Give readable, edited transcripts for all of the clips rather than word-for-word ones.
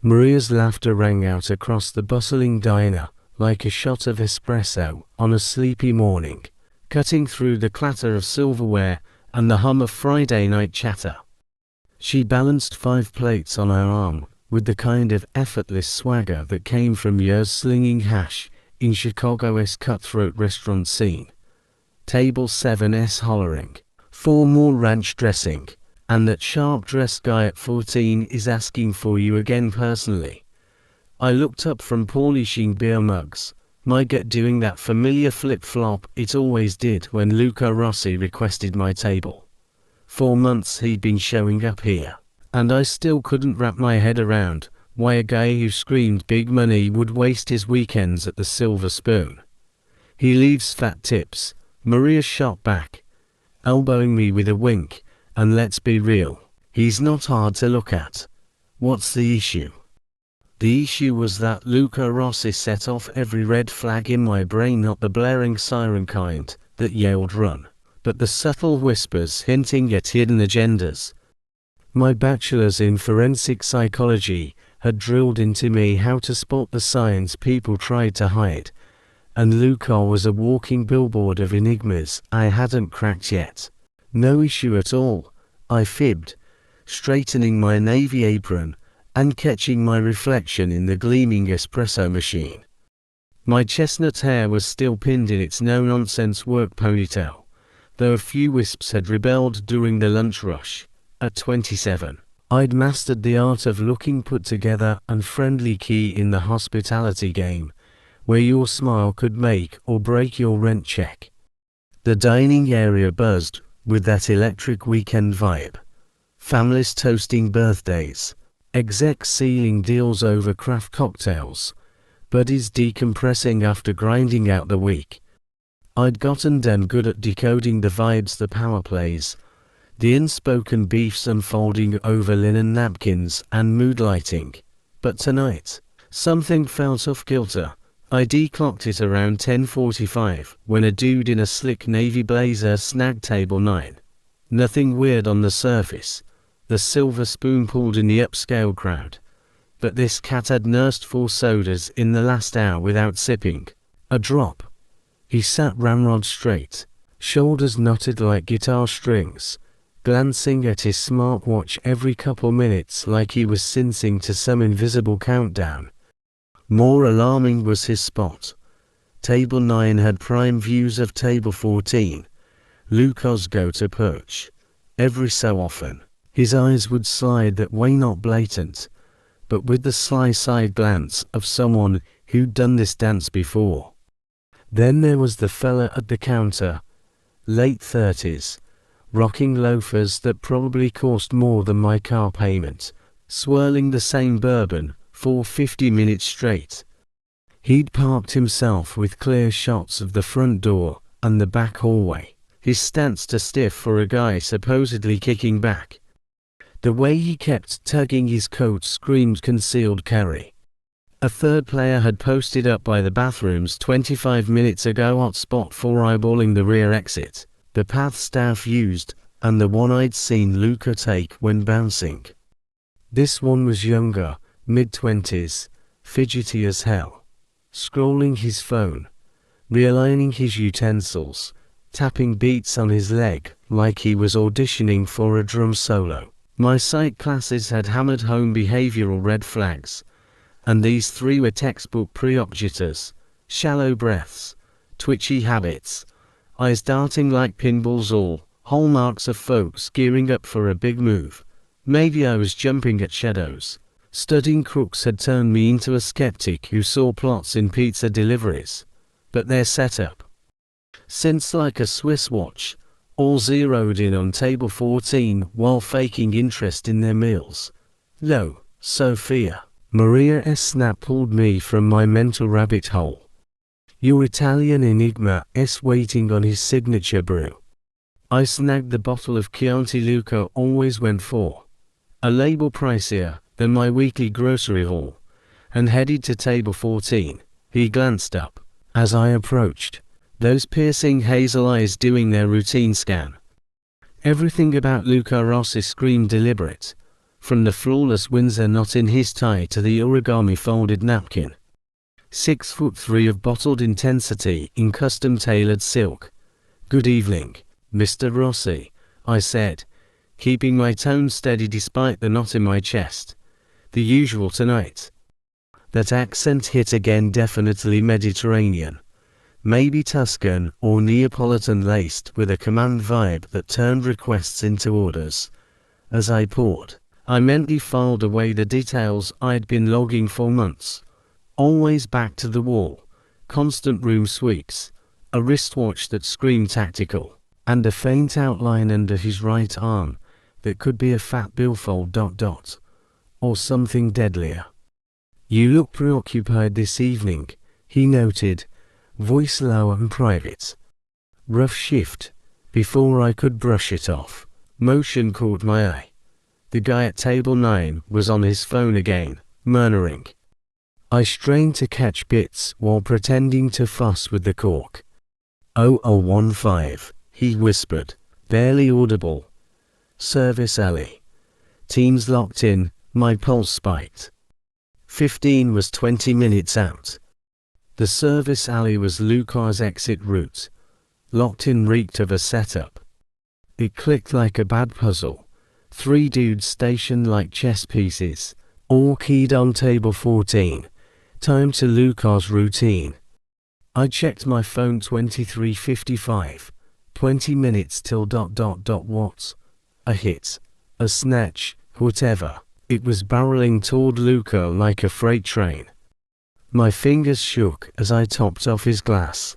Maria's laughter rang out across the bustling diner, like a shot of espresso on a sleepy morning, cutting through the clatter of silverware and the hum of Friday night chatter. She balanced 5 plates on her arm, with the kind of effortless swagger that came from years slinging hash in Chicago's cutthroat restaurant scene. Table 7's hollering, 4 more ranch dressing, and that sharp-dressed guy at 14 is asking for you again personally. I looked up from polishing beer mugs, my gut doing that familiar flip-flop it always did when Luca Rossi requested my table. 4 months he'd been showing up here, and I still couldn't wrap my head around why a guy who screamed big money would waste his weekends at the Silver Spoon. He leaves fat tips, Maria shot back, elbowing me with a wink, and let's be real, he's not hard to look at. What's the issue? The issue was that Luca Rossi set off every red flag in my brain, not the blaring siren kind that yelled run, but the subtle whispers hinting at hidden agendas. My bachelor's in forensic psychology had drilled into me how to spot the signs people tried to hide, and Luca was a walking billboard of enigmas I hadn't cracked yet. No issue at all, I fibbed, straightening my navy apron and catching my reflection in the gleaming espresso machine. My chestnut hair was still pinned in its no-nonsense work ponytail, though a few wisps had rebelled during the lunch rush. At 27, I'd mastered the art of looking put together and friendly key in the hospitality game, where your smile could make or break your rent check. The dining area buzzed with that electric weekend vibe. Families toasting birthdays, execs sealing deals over craft cocktails, buddies decompressing after grinding out the week. I'd gotten damn good at decoding the vibes, the power plays, the unspoken beefs unfolding over linen napkins and mood lighting. But tonight, something felt off-kilter. I declocked it around 10:45 when a dude in a slick navy blazer snagged table 9. Nothing weird on the surface. The Silver Spoon pulled in the upscale crowd. But this cat had nursed 4 sodas in the last hour without sipping a drop. He sat ramrod straight, shoulders knotted like guitar strings, glancing at his smartwatch every couple minutes like he was syncing to some invisible countdown. More alarming was his spot. Table 9 had prime views of table 14, Luca's go-to perch. Every so often, his eyes would slide that way, not blatant, but with the sly side glance of someone who'd done this dance before. Then there was the fella at the counter, late 30s, rocking loafers that probably cost more than my car payment, swirling the same bourbon for 50 minutes straight. He'd parked himself with clear shots of the front door and the back hallway, his stance too stiff for a guy supposedly kicking back. The way he kept tugging his coat screamed concealed carry. A third player had posted up by the bathrooms 25 minutes ago, hot spot for eyeballing the rear exit, the path staff used, and the one I'd seen Luca take when bouncing. This one was younger, mid-20s, fidgety as hell, scrolling his phone, realigning his utensils, tapping beats on his leg like he was auditioning for a drum solo. My psych classes had hammered home behavioral red flags, and these 3 were textbook preoccupiers: shallow breaths, twitchy habits, eyes darting like pinballs, all hallmarks of folks gearing up for a big move. Maybe I was jumping at shadows. Studying crooks had turned me into a skeptic who saw plots in pizza deliveries, but their setup, since like a Swiss watch, all zeroed in on table 14 while faking interest in their meals. Lo, Sophia. Maria's snap pulled me from my mental rabbit hole. Your Italian enigma is waiting on his signature brew. I snagged the bottle of Chianti Luca always went for, a label pricier than my weekly grocery haul, and headed to table 14. He glanced up as I approached, those piercing hazel eyes doing their routine scan. Everything about Luca Rossi screamed deliberate, from the flawless Windsor knot in his tie to the origami folded napkin. 6'3" of bottled intensity in custom-tailored silk. "Good evening, Mr. Rossi," I said, keeping my tone steady despite the knot in my chest. "The usual tonight." That accent hit again, definitely Mediterranean. Maybe Tuscan or Neapolitan, laced with a command vibe that turned requests into orders. As I poured, I mentally filed away the details I'd been logging for months. Always back to the wall, constant room sweeps, a wristwatch that screamed tactical, and a faint outline under his right arm that could be a fat billfold ... or something deadlier. "You look preoccupied this evening," he noted, voice low and private. "Rough shift." Before I could brush it off, motion caught my eye. The guy at table 9 was on his phone again, murmuring. I strained to catch bits while pretending to fuss with the cork. 0015, he whispered, barely audible. "Service alley." Teams locked in, my pulse spiked. 15 was 20 minutes out. The service alley was Lucar's exit route. Locked in reeked of a setup. It clicked like a bad puzzle. 3 dudes stationed like chess pieces, all keyed on table 14. Time to Lucar's routine. I checked my phone. 23:55. 20 minutes till ... What? A hit. A snatch, whatever. It was barreling toward Luca like a freight train. My fingers shook as I topped off his glass.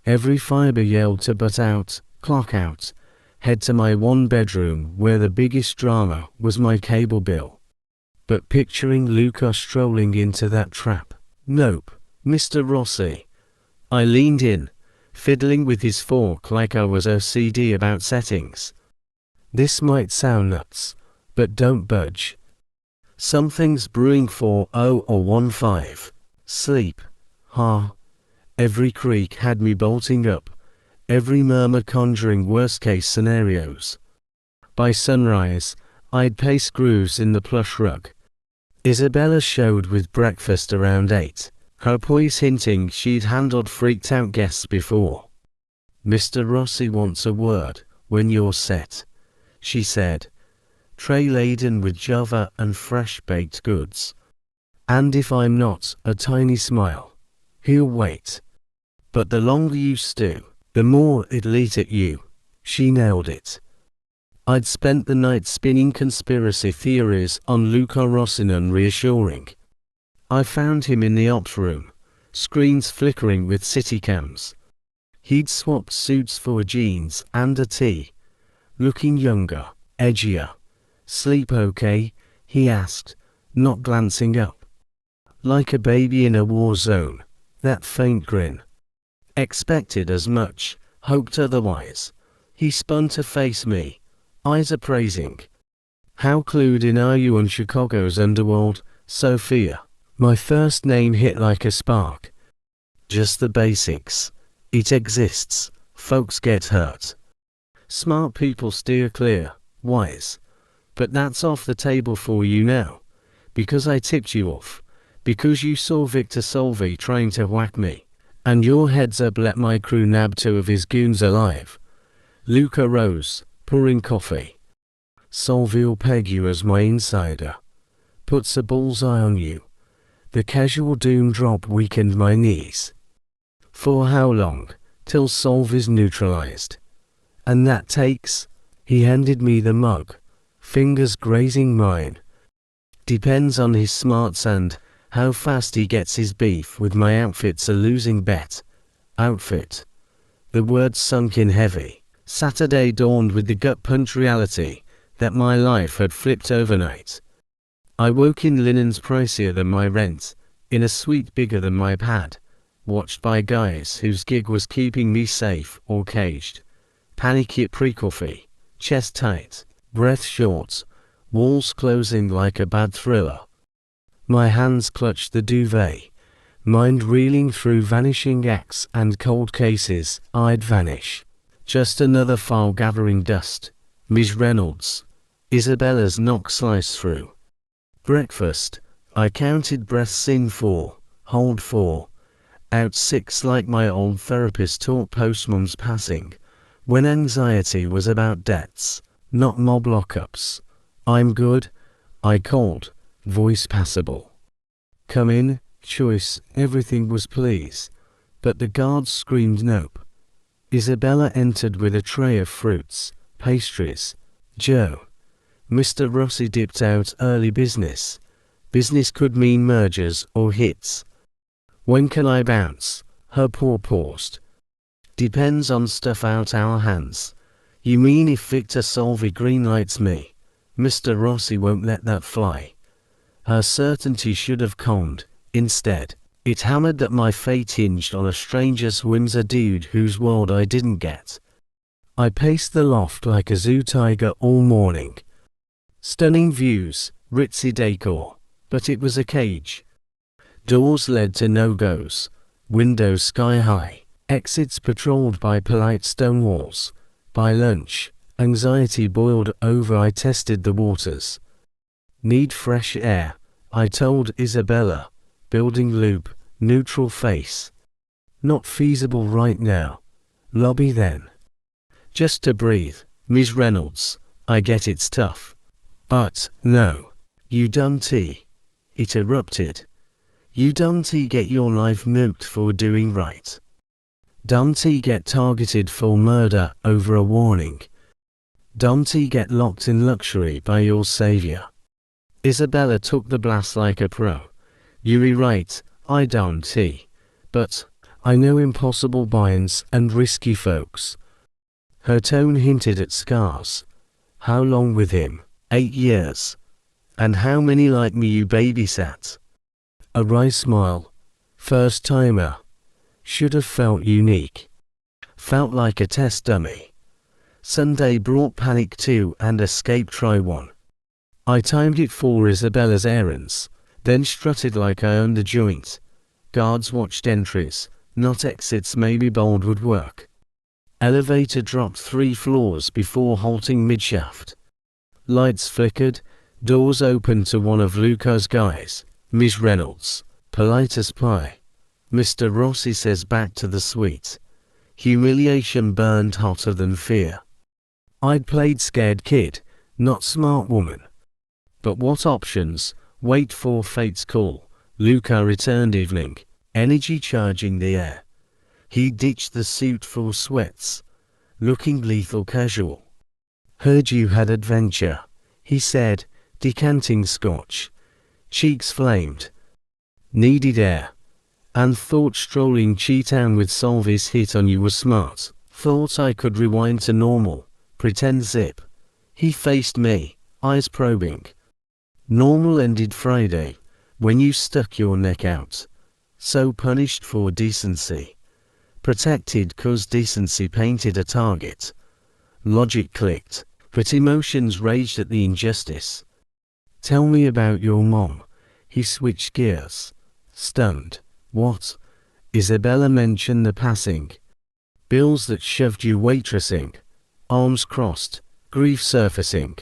Every fiber yelled to butt out, clock out, head to my one bedroom where the biggest drama was my cable bill. But picturing Luca strolling into that trap, nope, Mr. Rossi. I leaned in, fiddling with his fork like I was OCD about settings. This might sound nuts, but don't budge. Something's brewing for 0015. Sleep. Every creak had me bolting up, every murmur conjuring worst-case scenarios. By sunrise, I'd paced grooves in the plush rug. Isabella showed with breakfast around 8, her poise hinting she'd handled freaked-out guests before. "Mr. Rossi wants a word when you're set," she said, tray laden with Java and fresh-baked goods. "And if I'm not," a tiny smile, "he'll wait. But the longer you stew, the more it'll eat at you." She nailed it. I'd spent the night spinning conspiracy theories on Luca Rossinon, reassuring. I found him in the ops room, screens flickering with city cams. He'd swapped suits for jeans and a tee, looking younger, edgier. "Sleep okay?" he asked, not glancing up. Like a baby in a war zone, that faint grin. Expected as much, hoped otherwise. He spun to face me, eyes appraising. "How clued in are you on Chicago's underworld, Sophia?" My first name hit like a spark. "Just the basics. It exists. Folks get hurt. Smart people steer clear. Wise. But that's off the table for you now. Because I tipped you off. Because you saw Victor Solvi trying to whack me. And your heads up let my crew nab 2 of his goons alive." Luca rose, pouring coffee. "Solvi'll peg you as my insider. Puts a bullseye on you." The casual doom drop weakened my knees. "For how long, till Solvi's neutralized?" "And that takes?" He handed me the mug, fingers grazing mine. "Depends on his smarts and how fast he gets his beef with my outfit's a losing bet." Outfit. The word sunk in heavy. Saturday dawned with the gut-punch reality that my life had flipped overnight. I woke in linens pricier than my rent, in a suite bigger than my pad, watched by guys whose gig was keeping me safe or caged. Panicky at pre-coffee, chest tight, breath short, walls closing like a bad thriller. My hands clutched the duvet, mind reeling through vanishing acts and cold cases. I'd vanish. Just another file gathering dust. Ms. Reynolds. Isabella's knock sliced through. Breakfast. I counted breaths in 4, hold 4, out 6 like my old therapist taught post-mum's passing, when anxiety was about debts, not mob lockups. I'm good, I called, voice passable. Come in, choice, everything was please, but the guards screamed nope. Isabella entered with a tray of fruits, pastries. Joe. Mr. Rossi dipped out early business. Business could mean mergers or hits. When can I bounce? Her paw paused. Depends on stuff out our hands. You mean if Victor Salvi greenlights me? Mr. Rossi won't let that fly. Her certainty should have calmed. Instead, it hammered that my fate hinged on a stranger's whims, a dude whose world I didn't get. I paced the loft like a zoo tiger all morning. Stunning views, ritzy decor, but it was a cage. Doors led to no-goes, windows sky-high, exits patrolled by polite stone walls. By lunch, anxiety boiled over. I tested the waters. Need fresh air, I told Isabella, building loop, neutral face. Not feasible right now. Lobby then. Just to breathe, Ms. Reynolds, I get it's tough. But, no. You done tea. It erupted. You done tea get your life nuked for doing right. Done tea get targeted for murder over a warning. Done tea get locked in luxury by your savior. Isabella took the blast like a pro. You're right, I done tea. But, I know impossible binds and risky folks. Her tone hinted at scars. How long with him? 8 years. And how many like me you babysat? A wry smile. First timer. Should have felt unique. Felt like a test dummy. Sunday brought panic 2 and escape try 1. I timed it for Isabella's errands, then strutted like I owned the joint. Guards watched entries, not exits. Maybe bold would work. Elevator dropped 3 floors before halting midshaft. Lights flickered, doors opened to one of Luca's guys, Ms. Reynolds, polite as pie. Mr. Rossi says back to the suite. Humiliation burned hotter than fear. I'd played scared kid, not smart woman. But what options? Wait for fate's call. Luca returned evening, energy charging the air. He ditched the suit for sweats, looking lethal casual. Heard you had adventure, he said, decanting scotch. Cheeks flamed. Needed air. And thought strolling Cheetown with Salvi's hit on you was smart. Thought I could rewind to normal, pretend zip. He faced me, eyes probing. Normal ended Friday, when you stuck your neck out. So punished for decency. Protected 'cause decency painted a target. Logic clicked, but emotions raged at the injustice. Tell me about your mom. He switched gears. Stunned. What? Isabella mentioned the passing. Bills that shoved you waitressing. Arms crossed. Grief surfacing.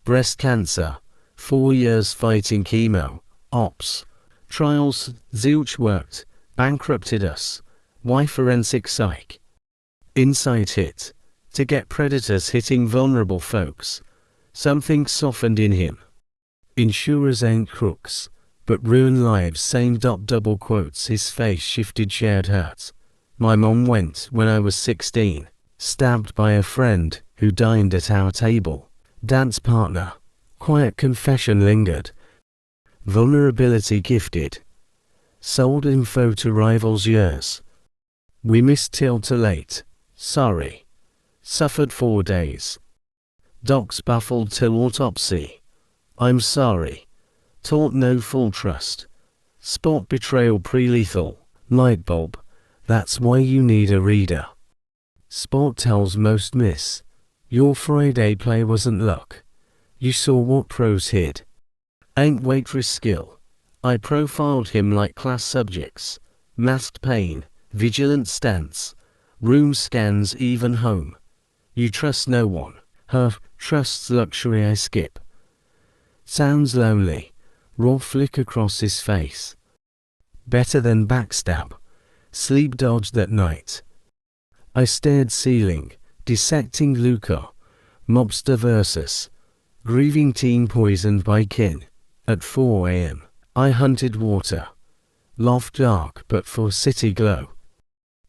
Breast cancer. 4 years fighting chemo. Ops. Trials. Zilch worked. Bankrupted us. Why forensic psych? Insight hit. To get predators hitting vulnerable folks. Something softened in him. Insurers ain't crooks, but ruin lives. Same double quotes. His face shifted. Shared hurt. My mom went when I was 16, stabbed by a friend who dined at our table. Dance partner. Quiet confession lingered. Vulnerability gifted. Sold info to rivals years. We missed till too late. Sorry. Suffered 4 days. Docs baffled till autopsy. I'm sorry. Taught no full trust. Spot betrayal pre-lethal. Light bulb. That's why you need a reader. Spot tells most miss. Your Friday play wasn't luck. You saw what pros hid. Ain't Waitress skill. I profiled him like class subjects. Masked pain. Vigilant stance. Room scans even home. You trust no one. Trusts luxury I skip. Sounds lonely. Raw flick across his face. Better than backstab. Sleep dodge that night. I stared ceiling, dissecting Luca. Mobster versus grieving teen poisoned by kin. At 4 a.m. I hunted water. Loft dark but for city glow.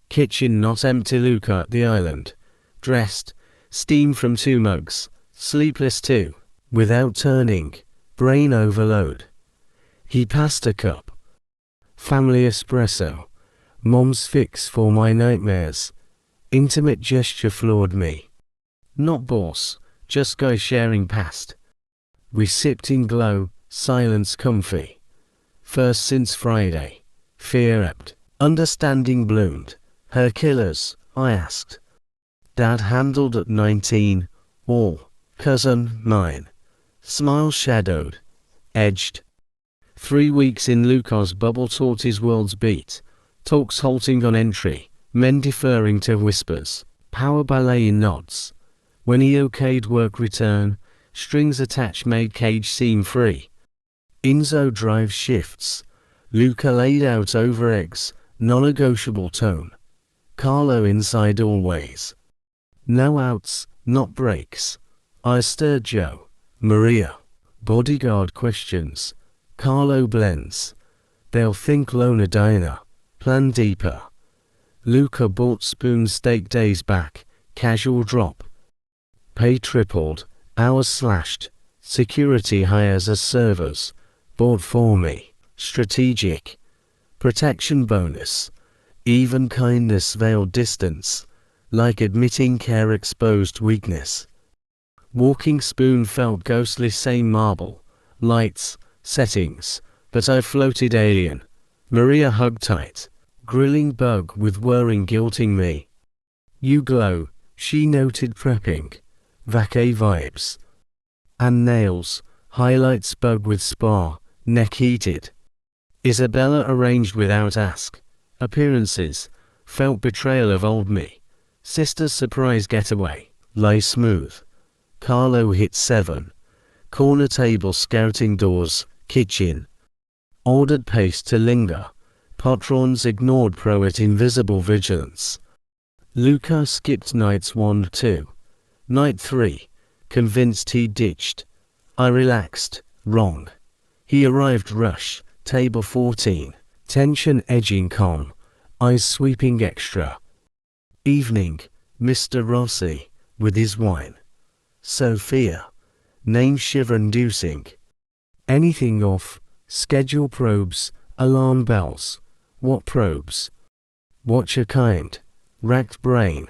Kitchen not empty. Luca at the island. Dressed. Steam from 2 mugs. Sleepless too. Without turning. Brain overload. He passed a cup. Family espresso. Mom's fix for my nightmares. Intimate gesture floored me. Not boss, just guy sharing past. We sipped in glow, silence comfy. First since Friday. Fear ebbed. Understanding bloomed. Her killers, I asked. Dad handled at 19. All. Cousin, 9. Smile shadowed. Edged. 3 weeks in. Luca's bubble taught his world's beat. Talks halting on entry. Men deferring to whispers. Power ballet in nods. When he okayed work return. Strings attached made cage seem free. Enzo drive shifts. Luca laid out over eggs. Non-negotiable tone. Carlo inside always. No outs, not breaks. I stirred Joe. Maria. Bodyguard questions. Carlo blends. They'll think loner diner. Plan deeper. Luca bought spoon steak days back. Casual drop. Pay tripled. Hours slashed. Security hires as servers. Bought for me. Strategic. Protection bonus. Even kindness veiled distance. Like admitting care exposed weakness. Walking spoon felt ghostly. Same marble. Lights. Settings. But I floated alien. Maria hugged tight. Grilling bug with whirring guilting me. You glow, she noted prepping. Vacay vibes. And nails. Highlights bug with spa. Neck heated. Isabella arranged without ask. Appearances. Felt betrayal of old me. Sister's surprise getaway. Lie smooth. Carlo hit 7. Corner table scouting doors. Kitchen. Ordered paste to linger. Patrons ignored pro at invisible vigilance. Luca skipped nights 1, 2. Night 3. Convinced he ditched. I relaxed. Wrong. He arrived rush. Table 14. Tension edging calm. Eyes sweeping extra. Evening. Mr. Rossi. With his wine. Sophia. Name shiver-inducing. Anything off. Schedule probes. Alarm bells. What probes? Watcher kind. Racked brain.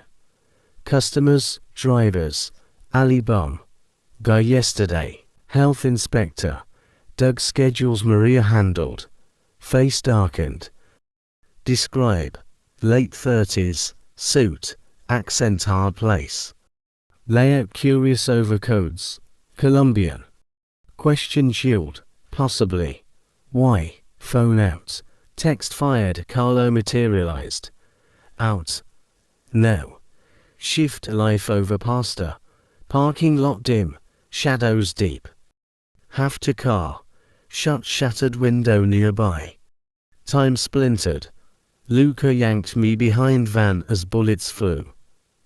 Customers, drivers. Ali bum. Guy yesterday. Health inspector. Doug schedules Maria handled. Face darkened. Describe. Late 30s. Suit. Accent hard place. Layout curious over codes. Colombian. Question shield. Possibly. Why? Phone out. Text fired. Carlo materialized. Out. No. Shift life over pasta. Parking lot dim. Shadows deep. Have to car. Shut shattered window nearby. Time splintered. Luca yanked me behind van as bullets flew.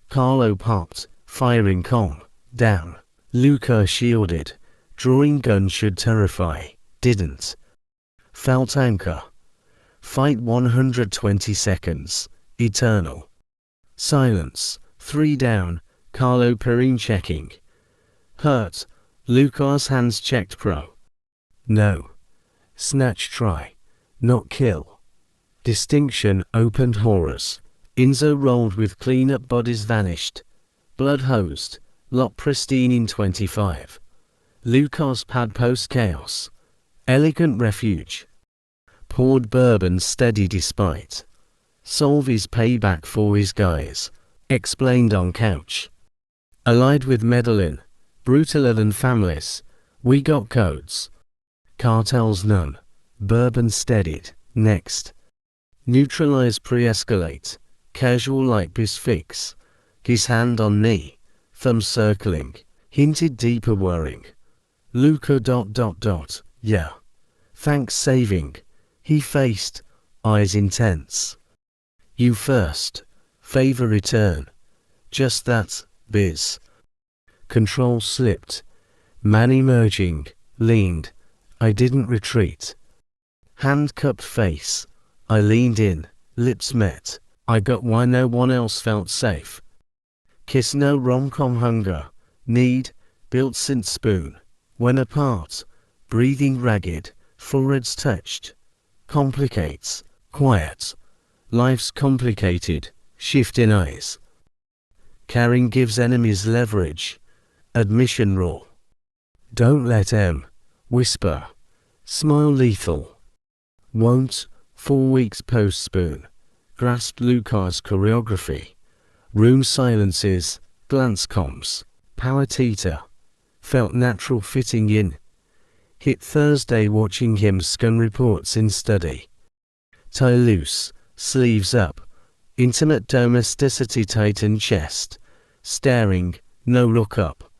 Carlo popped. Firing Kong. Down. Luca shielded. Drawing gun should terrify. Didn't. Felt anchor. Fight 120 seconds. Eternal. Silence. 3 down. Carlo Perrine checking. Hurt. Luca's hands checked pro. No. Snatch try. Not kill. Distinction opened horrors. Enzo rolled with clean-up bodies vanished. Blood hosed. Lot pristine in 25. Luca's pad post chaos. Elegant refuge. Poured bourbon steady despite. Solvy's payback for his guys. Explained on couch. Allied with Medellin. Brutaler than families. We got codes. Cartels none. Bourbon steadied. Next. Neutralize pre-escalate. Casual like bis fix. His hand on knee. Thumb circling. Hinted deeper worrying. Luca ... Yeah. Thanks saving. He faced, eyes intense. You first. Favor return. Just that, biz. Control slipped. Man emerging, leaned. I didn't retreat. Hand cupped face. I leaned in, lips met. I got why no one else felt safe. Kiss no rom-com hunger. Need, built since spoon. When apart, breathing ragged, foreheads touched. Complicates, quiet. Life's complicated, shift in eyes. Carrying gives enemies leverage. Admission raw. Don't let whisper. Smile lethal. Won't, 4 weeks post spoon. Grasped Luca's choreography. Room silences, glance comms. Power teeter. Felt natural fitting in. Hit Thursday watching him scun reports in study. Tie loose, sleeves up. Intimate domesticity tighten chest. Staring, no look up.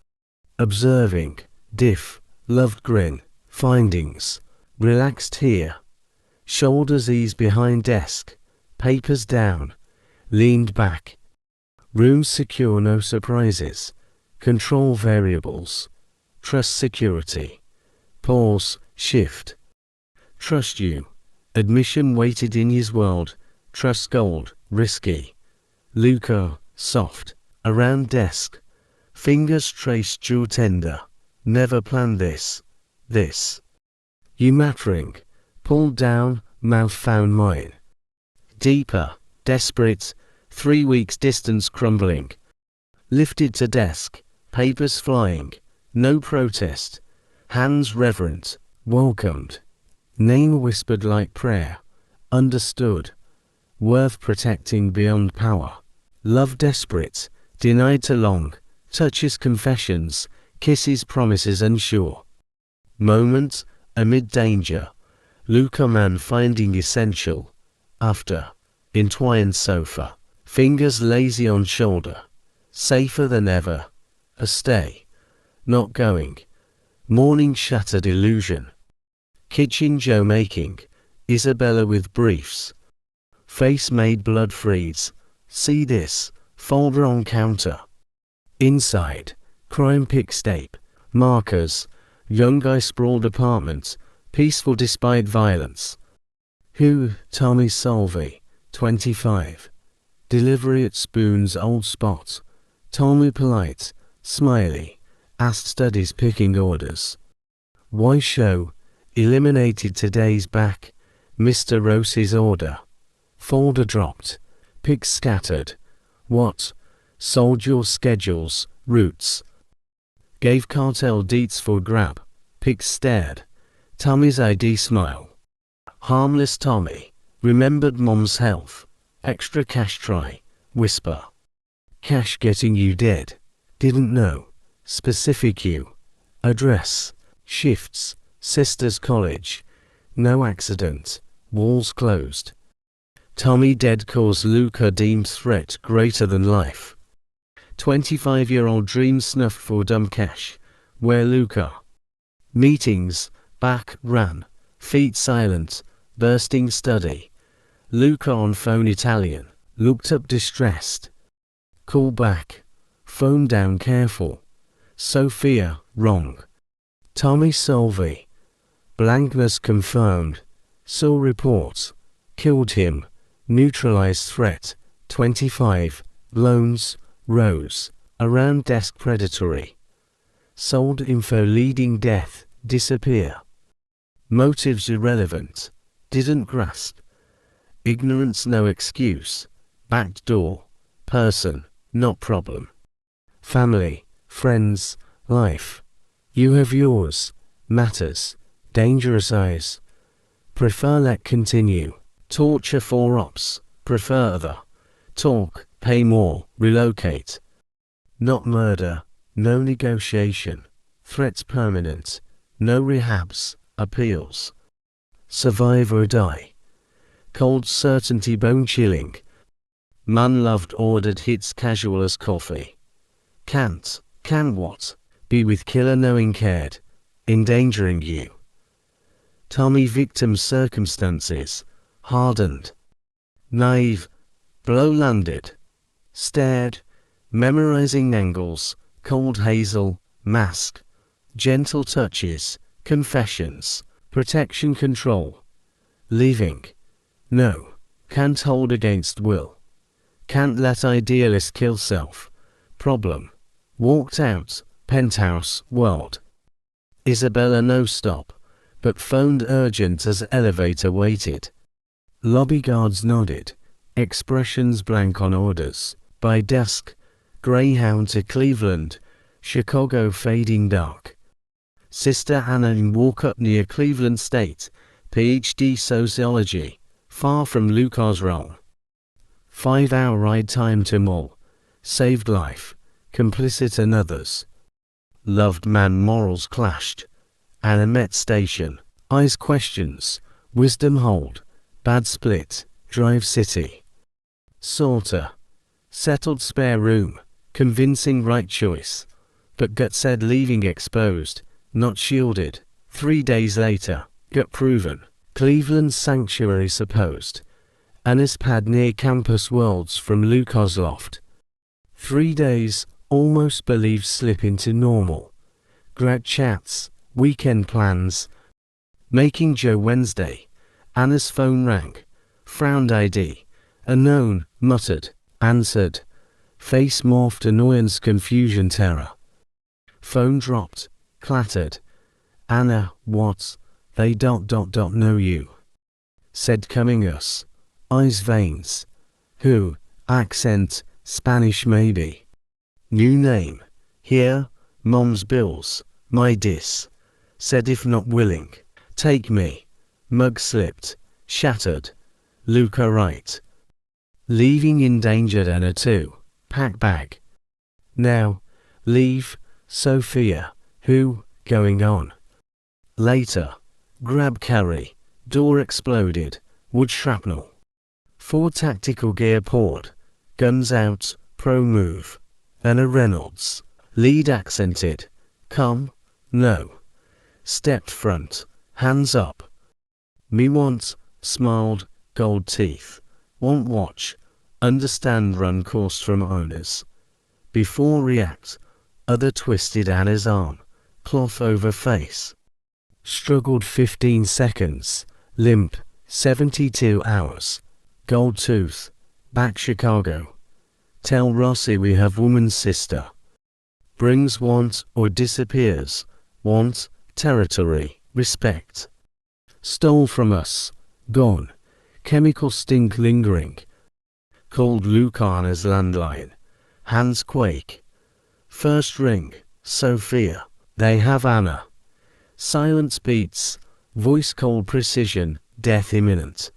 Observing, diff, loved grin. Findings, relaxed here. Shoulders ease behind desk. Papers down. Leaned back. Room secure, no surprises. Control variables. Trust security. Pause, shift. Trust you. Admission weighted in his world. Trust gold, risky. Luca, soft. Around desk. Fingers trace jaw tender. Never planned this. This. You mattering. Pulled down, mouth found mine. Deeper, desperate. 3 weeks distance crumbling. Lifted to desk. Papers flying. No protest. Hands reverent. Welcomed. Name whispered like prayer. Understood. Worth protecting beyond power. Love desperate. Denied too long. Touches confessions. Kisses promises unsure. Moment, amid danger. Luca man finding essential. After. Entwined sofa. Fingers lazy on shoulder. Safer than ever. A stay. Not going. Morning shattered illusion. Kitchen Joe making. Isabella with briefs. Face made blood freeze. See this. Folder on counter. Inside. Crime pick stape. Markers. Young guy sprawled apartment. Peaceful despite violence. Who? Tommy Salvi. 25. Delivery at Spoon's old spot. Tommy polite. Smiley. Asked studies picking orders. Why show? Eliminated today's back. Mr. Rose's order. Folder dropped. Pics scattered. What? Sold your schedules, routes. Gave cartel deets for grab. Pics stared. Tommy's ID smile. Harmless Tommy. Remembered mom's health. Extra cash try. Whisper. Cash getting you dead. Didn't know. Specific you. Address. Shifts. Sister's college. No accident. Walls closed. Tommy dead cause Luca deemed threat greater than life. 25-year-old dream snuffed for dumb cash. Where Luca? Meetings. Back ran. Feet silent. Bursting study. Luca on phone Italian. Looked up distressed. Call back. Phone down careful. Sophia, wrong. Tommy Salvi. Blankness confirmed. Saw reports. Killed him. Neutralized threat. 25. Loans. Rose. Around desk predatory. Sold info leading death. Disappear. Motives irrelevant. Didn't grasp. Ignorance no excuse. Backdoor. Person. Not problem. Family. Friends. Life. You have yours. Matters. Dangerous eyes. Prefer let continue. Torture for ops. Prefer other. Talk. Pay more. Relocate. Not murder. No negotiation. Threats permanent. No rehabs. Appeals. Survive or die. Cold certainty bone chilling. Man loved ordered hits casual as coffee. Can't. Can what? Be with killer knowing cared, endangering you. Tommy victim's circumstances, hardened. Naive, blow landed. Stared, memorizing angles, cold hazel, mask. Gentle touches, confessions, protection control. Leaving. No, can't hold against will. Can't let idealist kill self. Problem. Walked out, penthouse, world. Isabella no stop, but phoned urgent as elevator waited. Lobby guards nodded, expressions blank on orders. By dusk, Greyhound to Cleveland, Chicago fading dark. Sister Anna in walk-up near Cleveland State, PhD sociology, far from Lucas wrong. 5-hour ride time to mall, saved life, complicit in others. Loved man morals clashed. Anna met station, eyes questions, wisdom hold, bad split, drive city. Sorter, settled spare room, convincing right choice, but gut said leaving exposed, not shielded. 3 days later, gut proven, Cleveland sanctuary supposed. Anna's pad near campus worlds from Lucas loft. 3 days, almost believed slip into normal. Grad chats, weekend plans. Making Joe Wednesday. Anna's phone rang. Frowned ID. Unknown, muttered, answered. Face morphed annoyance, confusion, terror. Phone dropped, clattered. Anna, what? They know you. Said coming us. Eyes veins. Who? Accent, Spanish maybe. New name. Here, mom's bills, my dis. Said if not willing, take me. Mug slipped, shattered. Luca right. Leaving endangered Anna too. Pack bag. Now, leave, Sophia, who, going on. Later, grab carry, door exploded, wood shrapnel. 4 tactical gear poured, guns out, pro move. Anna Reynolds, lead accented, come, no. Stepped front, hands up. Me want, smiled, gold teeth. Want watch, understand run course from owners. Before react, other twisted Anna's arm, cloth over face. Struggled 15 seconds, limp, 72 hours. Gold tooth, back Chicago. Tell Rossi we have woman's sister. Brings want or disappears, want, territory, respect. Stole from us, gone, chemical stink lingering. Called Lucana's landline, hands quake. First ring, Sophia, they have Anna. Silence beats, voice cold precision, death imminent.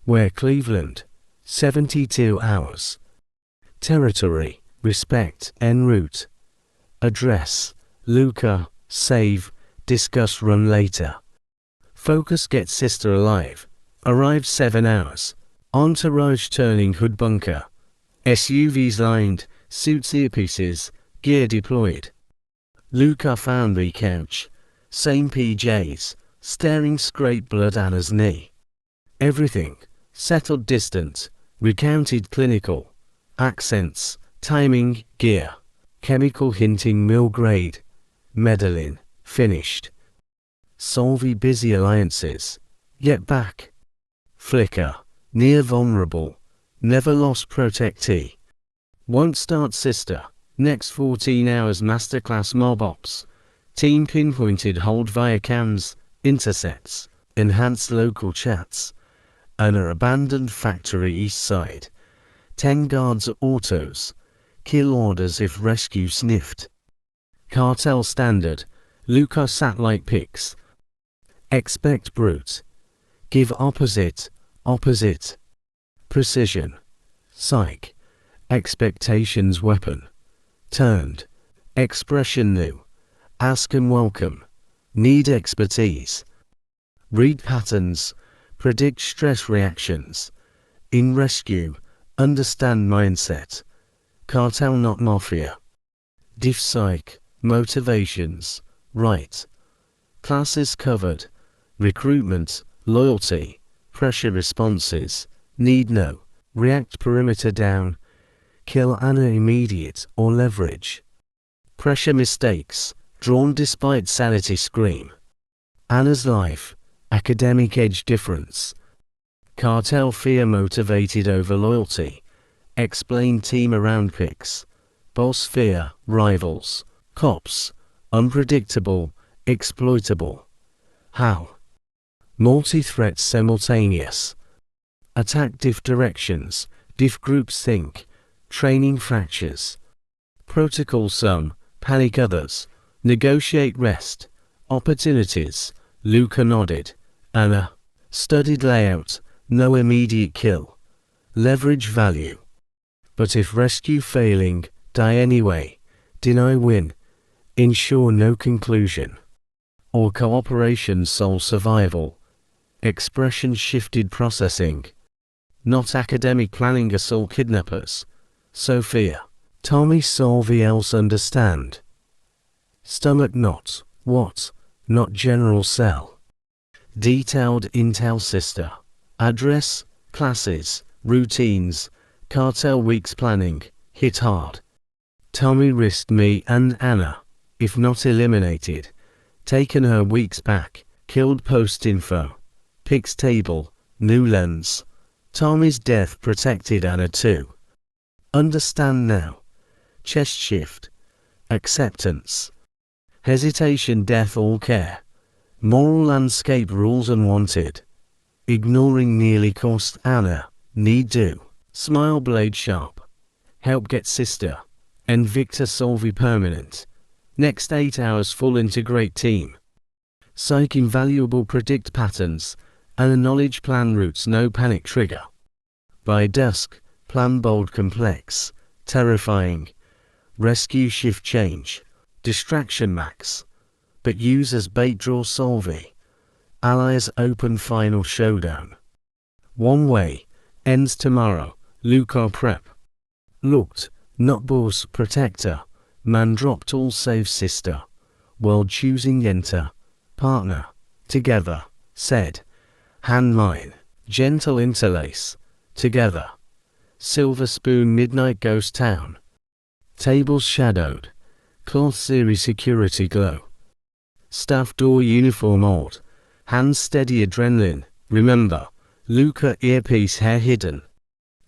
Where Cleveland, 72 hours. Territory, respect, en route. Address, Luca, save, discuss run later. Focus get sister alive. Arrived 7 hours. Entourage turning hood bunker. SUVs lined, suits earpieces, gear deployed. Luca found the couch. Same PJs, staring scrape blood Anna's knee. Everything, settled distant, recounted clinical. Accents, timing, gear. Chemical hinting mill grade. Medellin, finished. Solvi busy alliances. Yet back. Flicker, near vulnerable. Never lost protectee. Won't start sister. Next 14 hours masterclass mob ops. Team pinpointed hold via cams, intersects, enhanced local chats. Anna abandoned factory east side. 10 guards autos. Kill orders if rescue sniffed. Cartel standard. Luca satellite pics. Expect brute. Give opposite, opposite. Precision. Psych. Expectations weapon. Turned. Expression new. Ask and welcome. Need expertise. Read patterns. Predict stress reactions. In rescue, understand mindset. Cartel not mafia. Diff psych. Motivations. Right. Classes covered. Recruitment, loyalty, pressure responses, need no, react perimeter down, kill Anna immediate or leverage. Pressure mistakes, drawn despite sanity scream. Anna's life, academic edge difference. Cartel fear motivated over loyalty, explain team around picks. Boss fear, rivals, cops, unpredictable, exploitable. How? Multi-threats simultaneous. Attack diff directions, diff groups think, training fractures. Protocol some, panic others, negotiate rest, opportunities, Luca nodded. Anna, studied layout, no immediate kill. Leverage value. But if rescue failing, die anyway, deny win, ensure no conclusion. Or cooperation sole survival. Expression shifted processing. Not academic planning assault kidnappers. Sophia. Tommy solve else understand. Stomach not, what, not general cell. Detailed intel sister. Address, classes, routines, cartel weeks planning, hit hard. Tommy risked me and Anna, if not eliminated, taken her weeks back, killed post info. Picks table, new lens. Tommy's death protected Anna too. Understand now. Chest shift. Acceptance. Hesitation death all care. Moral landscape rules unwanted. Ignoring nearly cost Anna, need do. Smile blade sharp. Help get sister. And Victor Solvi permanent. Next 8 hours full integrate team. Psych invaluable predict patterns. And a knowledge plan routes no panic trigger. By dusk, plan bold complex, terrifying. Rescue shift change. Distraction max. But use as bait draw Solvi. Allies open final showdown. One way, ends tomorrow, Lucar prep. Looked, not boss protector, man dropped all save sister. World choosing enter, partner, together, said. Hand mine, gentle interlace, together. Silver spoon midnight ghost town. Tables shadowed, cloth series security glow. Staff door uniform old, hands steady adrenaline, remember, Luca earpiece hair hidden.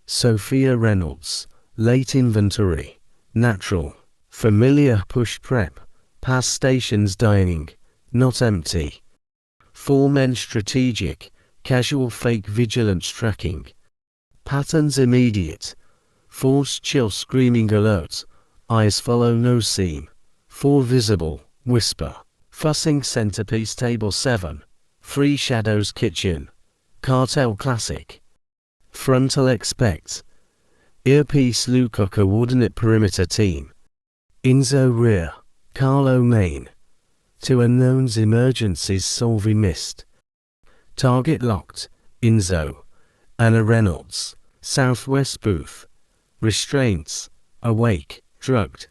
Sophia Reynolds, late inventory, natural, familiar push prep, past stations dining, not empty. 4 men strategic, casual fake vigilance tracking. Patterns immediate. Force chill screaming alert. Eyes follow no seam. 4 visible, whisper. Fussing centerpiece table 7. Free shadows kitchen. Cartel classic. Frontal expect. Earpiece Luca coordinate perimeter team. Inzo rear. Carlo main. To unknowns emergencies Solvi missed. Target locked, Inzo. Anna Reynolds, Southwest booth. Restraints, awake, drugged.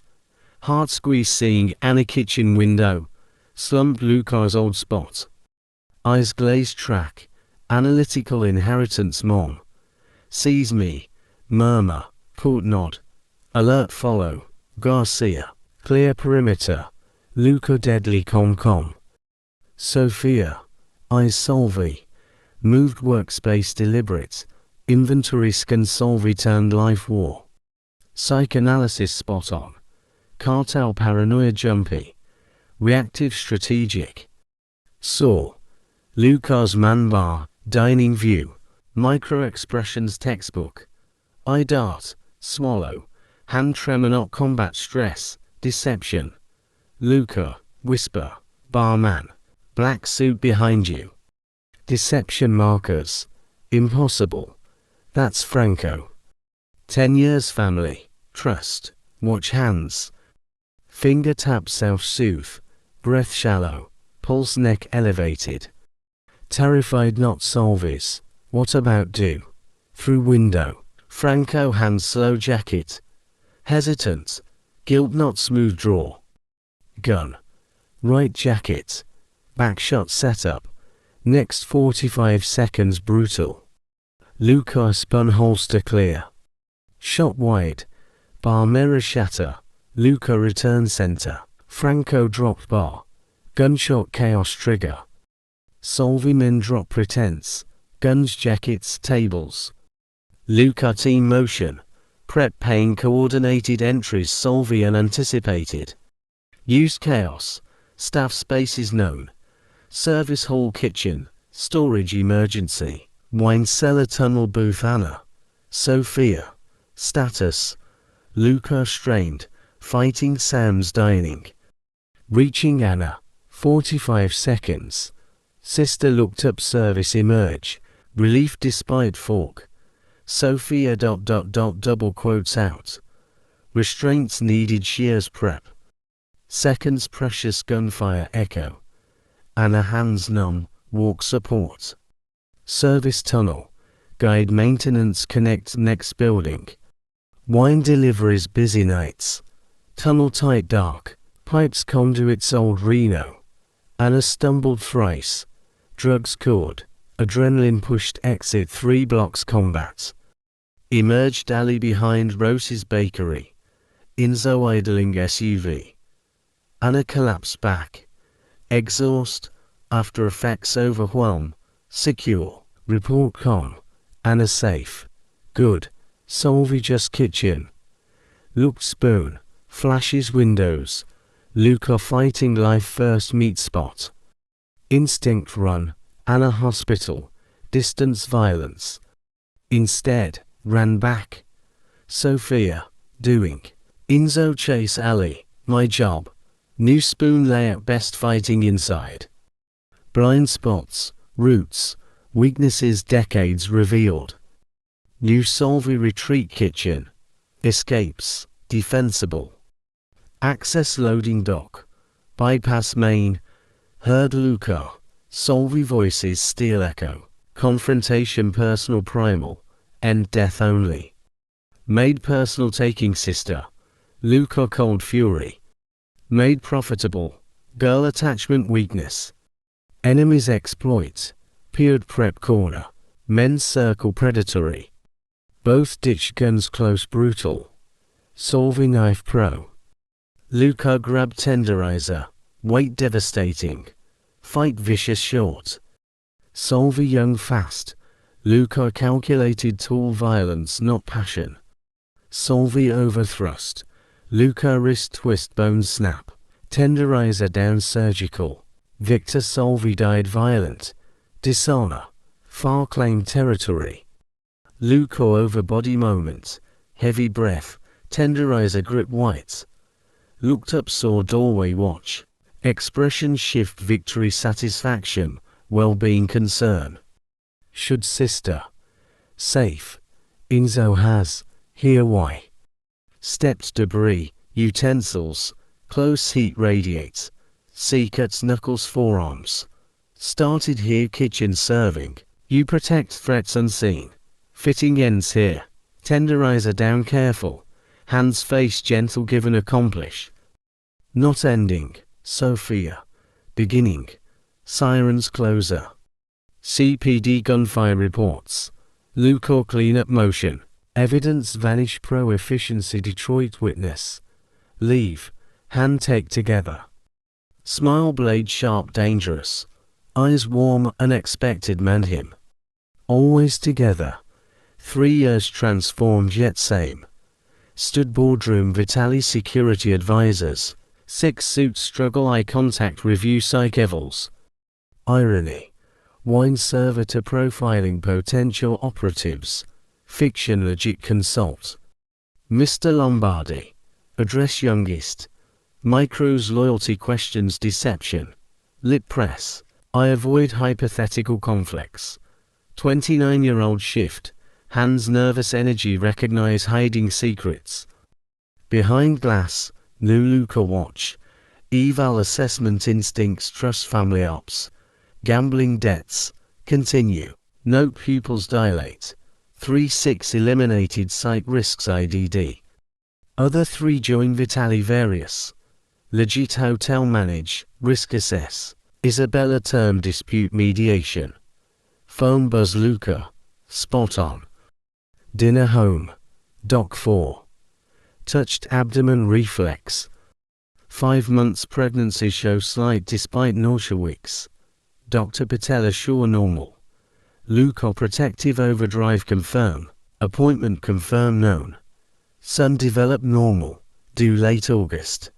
Heart squeeze seeing Anna kitchen window. Slumped Lucar's old spot. Eyes glazed track, analytical inheritance mom. Sees me, murmur, port nod. Alert follow, Garcia. Clear perimeter, Luca deadly com. Sophia. Eyes Solvi. Moved workspace deliberate. Inventory scan Solvi turned life war. Psychanalysis spot on. Cartel paranoia jumpy. Reactive strategic. Saw. Luca's man bar, dining view. Micro expressions textbook. Eye dart, swallow. Hand tremor not combat stress, deception. Luca, whisper, barman. Black suit behind you. Deception markers. Impossible. That's Franco. 10 years family. Trust. Watch hands. Finger tap self-soothe. Breath shallow. Pulse neck elevated. Terrified not Solvis. What about do? Through window. Franco hands slow jacket. Hesitant. Guilt not smooth draw. gun, right jacket, backshot setup, next 45 seconds brutal. Luca spun holster clear. Shot wide, bar mirror shatter, Luca return center, Franco dropped bar, gunshot chaos trigger. Solvi men drop pretense, guns jackets tables. Luca team motion, prep pain coordinated entries Solvi unanticipated. Use chaos, staff spaces known, service hall kitchen, storage emergency, wine cellar tunnel booth Anna, Sophia, status, Luca strained, fighting Sam's dining. Reaching Anna, 45 seconds. Sister looked up service emerge, relief despite fork. Sophia ... double quotes out. Restraints needed shears prep. Seconds precious gunfire echo. Anna hands numb, walk support. Service tunnel, guide maintenance connect next building. Wine deliveries busy nights. Tunnel tight dark, pipes conduits old Reno. Anna stumbled thrice. Drugs cord, adrenaline pushed exit 3 blocks combat. Emerged alley behind Rose's bakery. Enzo idling SUV. Anna collapsed back. Exhaust, after effects overwhelm. Secure, report calm. Anna safe. Good, Solvi just kitchen. Looked spoon, flashes windows. Luca fighting life first meet spot. Instinct run, Anna hospital, distance violence. Instead, ran back. Sophia, doing. Enzo chase alley, my job. New spoon layout best fighting inside. Blind spots, roots, weaknesses decades revealed. New Solvi retreat kitchen. Escapes, defensible. Access loading dock. Bypass main. Heard Luca. Solvi voices steel echo. Confrontation personal primal. End death only. Made personal taking sister. Luca cold fury. Made profitable. Girl attachment weakness. Enemies exploit. Peered prep corner. Men's circle predatory. Both ditch guns close brutal. Solvi knife pro. Luca grab tenderizer. Weight devastating. Fight vicious short. Solvi young fast. Luca calculated tool violence not passion. Solvi overthrust. Luca wrist twist bone snap. Tenderizer down surgical. Victor Solvi died violent. Dishonor. Far claim territory. Luca over body moment. Heavy breath. Tenderizer grip white. Looked up saw doorway watch. Expression shift victory satisfaction. Well-being concern. Should sister. Safe. Enzo has. Here why. Stepped debris. Utensils. Close heat radiates. C cuts knuckles forearms. Started here kitchen serving. You protect threats unseen. Fitting ends here. Tenderizer down careful. Hands face gentle given accomplish. Not ending. Sophia. Beginning. Sirens closer. CPD gunfire reports. Luca cleanup motion. Evidence vanish pro efficiency Detroit witness. Leave. Hand take together. Smile blade sharp dangerous. Eyes warm unexpected man him. Always together. 3 years transformed yet same. Stood boardroom Vitali security advisors. 6 suits struggle eye contact review psych evils. Irony. Wine server to profiling potential operatives. Fiction legit consult. Mr. Lombardi. Address youngest. Micro's loyalty questions deception. Lit press. I avoid hypothetical conflicts. 29-year-old shift. Hands nervous energy recognize hiding secrets. Behind glass. New Luca watch. Eval assessment instincts trust family ops. Gambling debts. Continue. Note pupils dilate. 3-6 eliminated site risks IDD. Other 3 join Vitali various. Legit hotel manage, risk assess. Isabella term dispute mediation. Phone buzz Luca, spot on. Dinner home, Doc 4. Touched abdomen reflex. 5 months pregnancy show slight despite nausea weeks. Dr. Patel assure normal. Luca protective overdrive confirm. Appointment confirm known. Son develop normal. Due late August.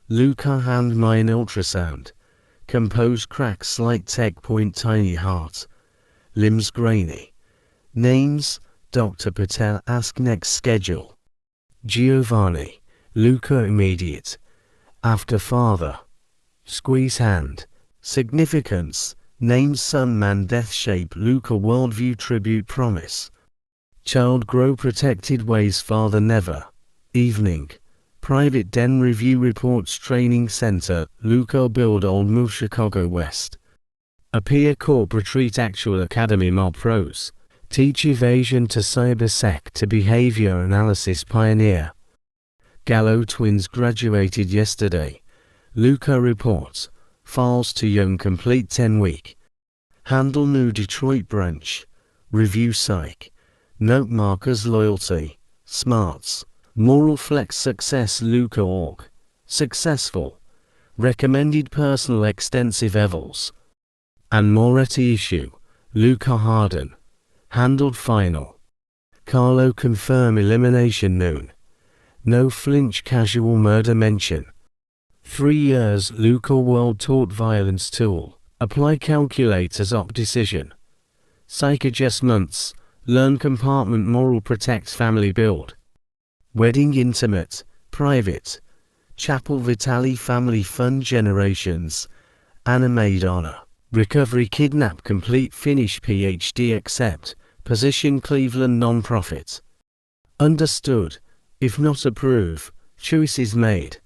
Luca hand mine ultrasound. Composed crack slight tech point tiny heart. Limbs grainy. Names, Dr. Patel ask next schedule. Giovanni, Luca immediate. After father. Squeeze hand. Significance, names son man death shape Luca worldview tribute promise. Child grow protected ways father never. Evening. Private den review reports training center, Luca build old move Chicago West. Appear corp retreat actual academy mob pros. Teach evasion to cybersec to behavior analysis pioneer. Gallo twins graduated yesterday. Luca reports. Files to young complete 10 week. Handle new Detroit branch. Review psych. Note markers loyalty. Smarts. Moral flex success Luca org. Successful. Recommended personal extensive evals. And Moretti issue. Luca Harden. Handled final. Carlo confirm elimination noon. No flinch casual murder mention. 3 years Luca world taught violence tool. Apply calculators op decision. Psych adjustments. Learn compartment moral protects family build. Wedding intimate, private. Chapel Vitali family fun generations. Animate honor. Recovery kidnap complete finish PhD accept. Position Cleveland non-profit. Understood. If not approve. Choices made.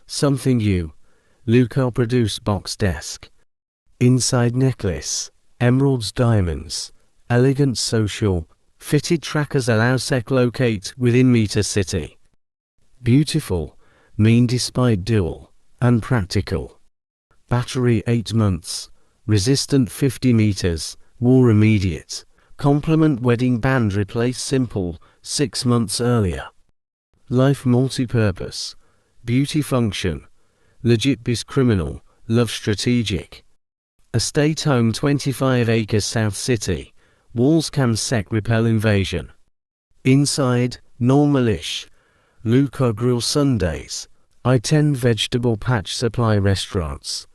Something you. Luca produce box desk. Inside necklace. Emeralds diamonds. Elegant social. Fitted trackers allow sec locate within meter city. Beautiful. Mean despite dual. Unpractical. Battery 8 months. Resistant 50 meters. War immediate. Complement wedding band replace simple 6 months earlier. Life multipurpose. Beauty function. Legit bis criminal. Love strategic. Estate home 25 acres South City. Walls cam sec repel invasion. Inside, normalish. Luca grill Sundays. I-10 vegetable patch supply restaurants.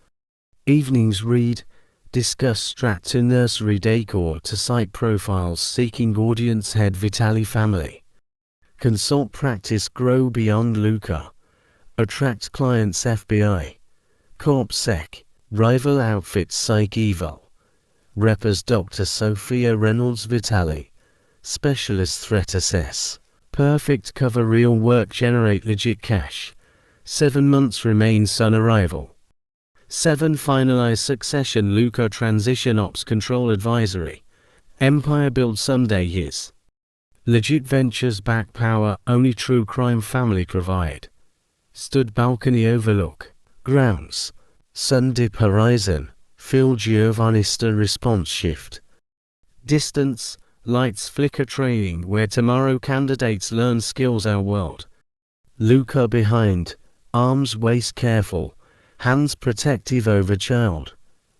Evenings read. Discuss strat to nursery decor to site profiles seeking audience head Vitali family. Consult practice grow beyond Luca. Attract clients FBI. Corp sec. Rival outfits psych eval. Reppers Dr. Sophia Reynolds Vitali. Specialist threat assess. Perfect cover real work generate legit cash. 7 months remain son arrival. 7 finalize succession Luca transition ops control advisory. Empire build someday his. Legit ventures back power only true crime family provide. Stood balcony overlook. Grounds. Sun dip horizon. Phil Giovannista response shift. Distance. Lights flicker training where tomorrow candidates learn skills our world. Luca behind. Arms waist careful. Hands protective over child.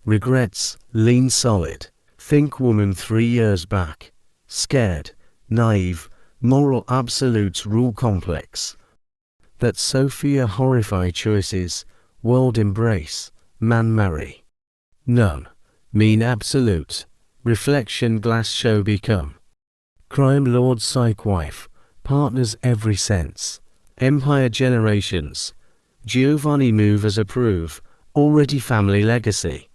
Regrets. Lean solid. Think woman 3 years back. Scared. Naive. Moral absolutes rule complex. That Sophia horrify choices. World embrace. Man marry. None. Mean absolute. Reflection glass show become. Crime lord psych wife. Partners every sense. Empire generations. Giovanni move as approve. Already family legacy.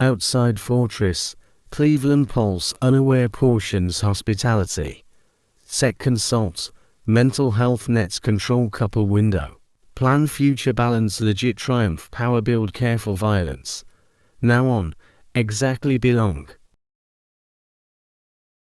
Outside fortress. Cleveland pulse unaware portions hospitality. Sec consult. Mental health nets control couple window. Plan future balance legit triumph power build careful violence. Now on. Exactly belong.